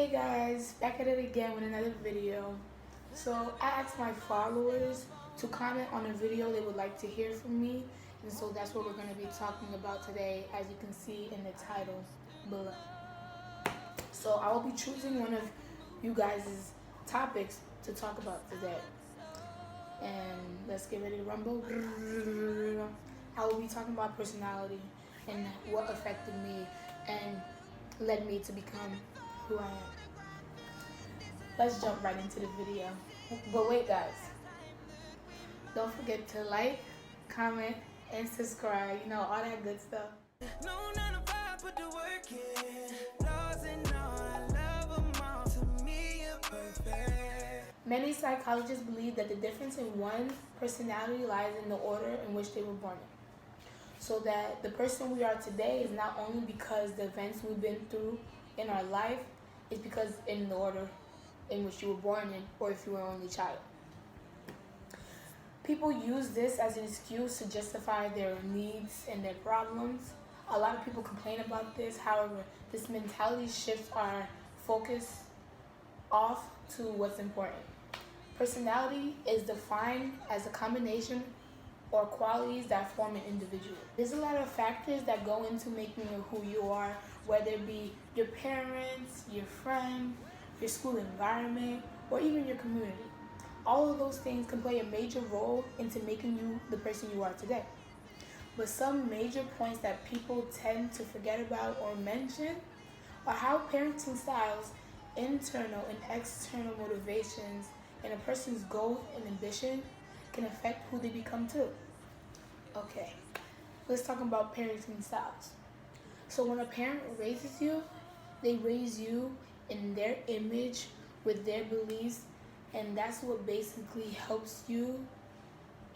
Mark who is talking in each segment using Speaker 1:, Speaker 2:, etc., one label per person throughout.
Speaker 1: Hey guys, back at it again with another video. So I asked my followers to comment on a video they would like to hear from me, and so that's what we're going to be talking about today, as you can see in the title below. So I will be choosing one of you guys' topics to talk about today, and let's get ready to rumble. I will be talking about personality and what affected me and led me to become who I am. Let's jump right into the video. But wait guys, don't forget to like, comment, and subscribe. You know, all that good stuff. No, 9 to 5, put the work in. Laws and all, I love them all. To me, you're perfect. Many psychologists believe that the difference in one personality lies in the order in which they were born in. So that the person we are today is not only because the events we've been through in our life, it's because in the order in which you were born in, or if you were only child. People use this as an excuse to justify their needs and their problems. A lot of people complain about this. However, this mentality shifts our focus off to what's important. Personality is defined as a combination or qualities that form an individual. There's a lot of factors that go into making you who you are, whether it be your parents, your friend, your school environment, or even your community. All of those things can play a major role into making you the person you are today. But some major points that people tend to forget about or mention are how parenting styles, internal and external motivations, and a person's goal and ambition can affect who they become too. Okay, let's talk about parenting styles. So when a parent raises you, they raise you in their image with their beliefs, and that's what basically helps you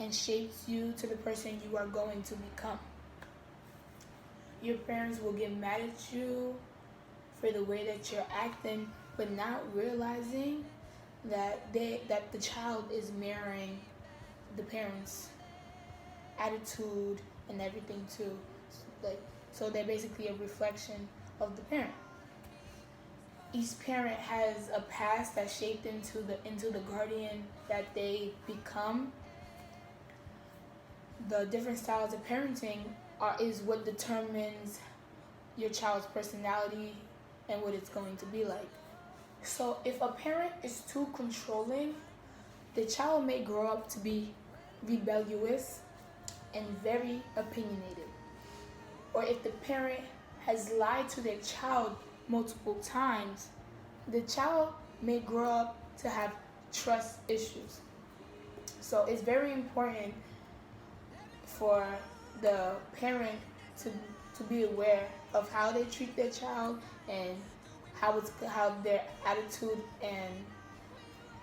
Speaker 1: and shapes you to the person you are going to become. Your parents will get mad at you for the way that you're acting, but not realizing that the child is mirroring the parents' attitude and everything too. So they're basically a reflection of the parent. Each parent has a past that's shaped into the guardian that they become. The different styles of parenting is what determines your child's personality and what it's going to be like. So if a parent is too controlling, the child may grow up to be rebellious and very opinionated. Or if the parent has lied to their child multiple times, the child may grow up to have trust issues. So it's very important for the parent to be aware of how they treat their child and how their attitude and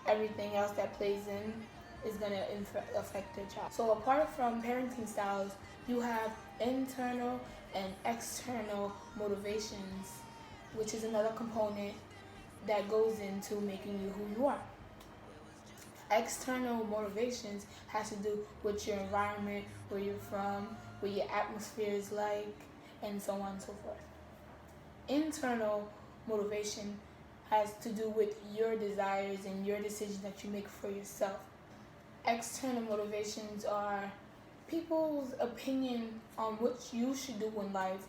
Speaker 1: everything else that plays in is going to affect their child. So apart from parenting styles, you have internal and external motivations, which is another component that goes into making you who you are. External motivations has to do with your environment, where you're from, what your atmosphere is like, and so on and so forth. Internal motivation has to do with your desires and your decisions that you make for yourself. External motivations are people's opinion on what you should do in life,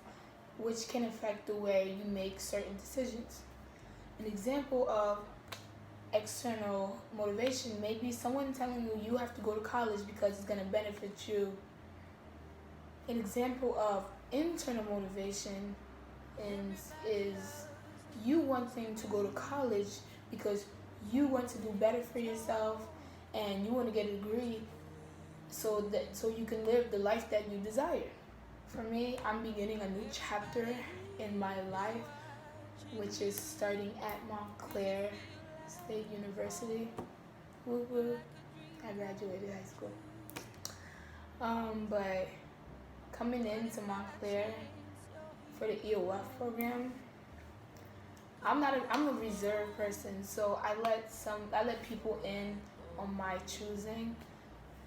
Speaker 1: which can affect the way you make certain decisions. An example of external motivation may be someone telling you have to go to college because it's going to benefit you. An example of internal motivation is you wanting to go to college because you want to do better for yourself and you want to get a degree so you can live the life that you desire. For me, I'm beginning a new chapter in my life, which is starting at Montclair State University. Woo woo. I graduated high school. But coming into Montclair for the EOF program, I'm a reserved person, so I let people in on my choosing.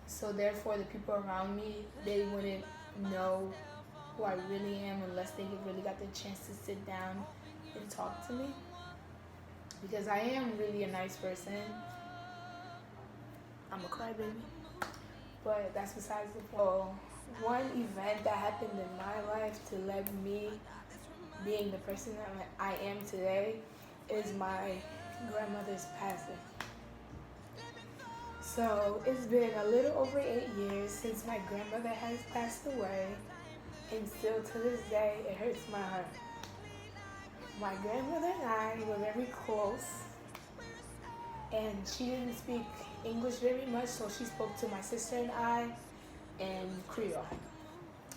Speaker 1: So therefore, the people around me, they wouldn't know who I really am unless they really got the chance to sit down and talk to me. because I am really a nice person. I'm a crybaby, but that's besides the point. So, one event that happened in my life to led me being the person that I am today is my grandmother's passing. So it's been a little over 8 years since my grandmother has passed away, and still to this day it hurts my heart. My grandmother and I were very close, and she didn't speak English very much, so she spoke to my sister and I in Creole.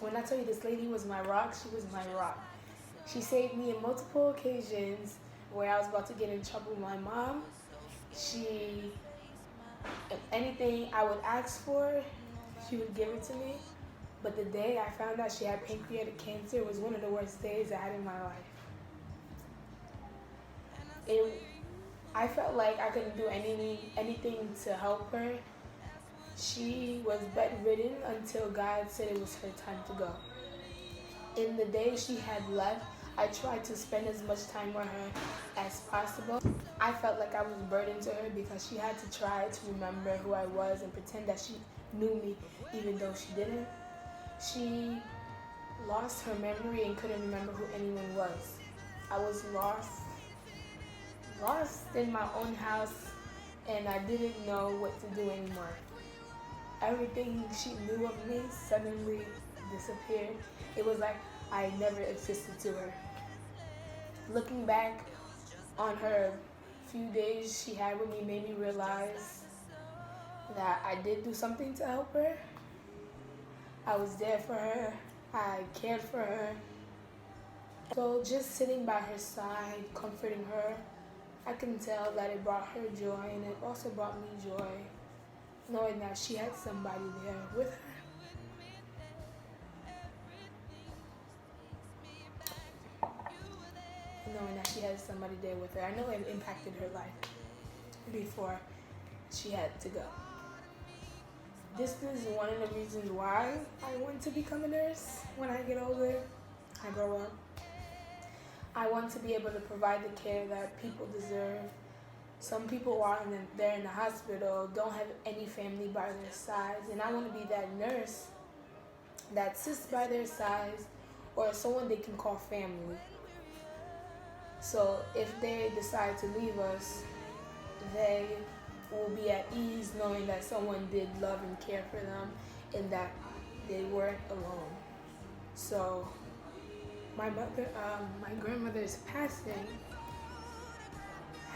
Speaker 1: When I tell you this lady was my rock, she was my rock. She saved me on multiple occasions where I was about to get in trouble with my mom. She, if anything I would ask for, she would give it to me. But the day I found out she had pancreatic cancer was one of the worst days I had in my life. I felt like I couldn't do anything to help her. She was bedridden until God said it was her time to go. In the day she had left, I tried to spend as much time with her as possible. I felt like I was a burden to her because she had to try to remember who I was and pretend that she knew me even though she didn't. She lost her memory and couldn't remember who anyone was. I was lost in my own house, and I didn't know what to do anymore. Everything she knew of me suddenly disappeared. It was like I never existed to her. Looking back on her few days she had with me made me realize that I did do something to help her. I was there for her. I cared for her. So just sitting by her side, comforting her, I can tell that it brought her joy, and it also brought me joy, knowing that she had somebody there with her. Knowing that she had somebody there with her. I know it impacted her life before she had to go. This is one of the reasons why I want to become a nurse when I get older, I grow up. I want to be able to provide the care that people deserve. Some people are they're in the hospital, don't have any family by their sides, and I want to be that nurse that sits by their sides or someone they can call family. So if they decide to leave us, they will be at ease knowing that someone did love and care for them and that they weren't alone. So my grandmother's passing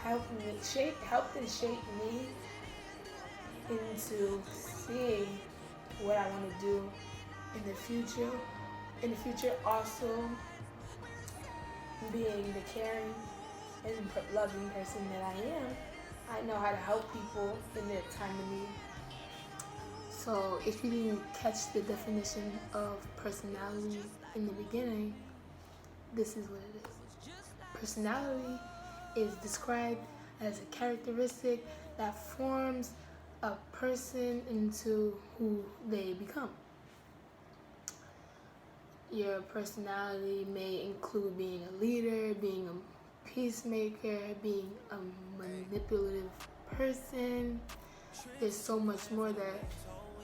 Speaker 1: helped and shaped me into seeing what I want to do in the future. In the future, also being the caring and loving person that I am, I know how to help people in their time of need. So if you didn't catch the definition of personality in the beginning, this is what it is. Personality is described as a characteristic that forms a person into who they become. Your personality may include being a leader, being a peacemaker, being a manipulative person. There's so much more that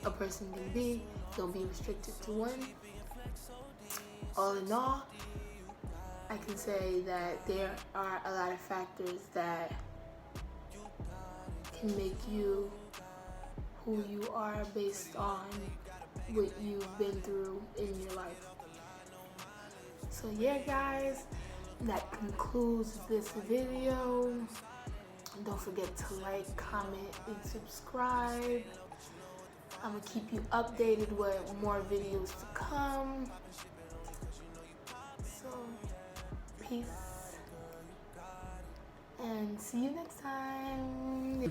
Speaker 1: a person can be. Don't be restricted to one. All in all, I can say that there are a lot of factors that can make you who you are based on what you've been through in your life. So yeah, guys, that concludes this video. Don't forget to like, comment, and subscribe. I'm gonna keep you updated with more videos to come. So peace and see you next time.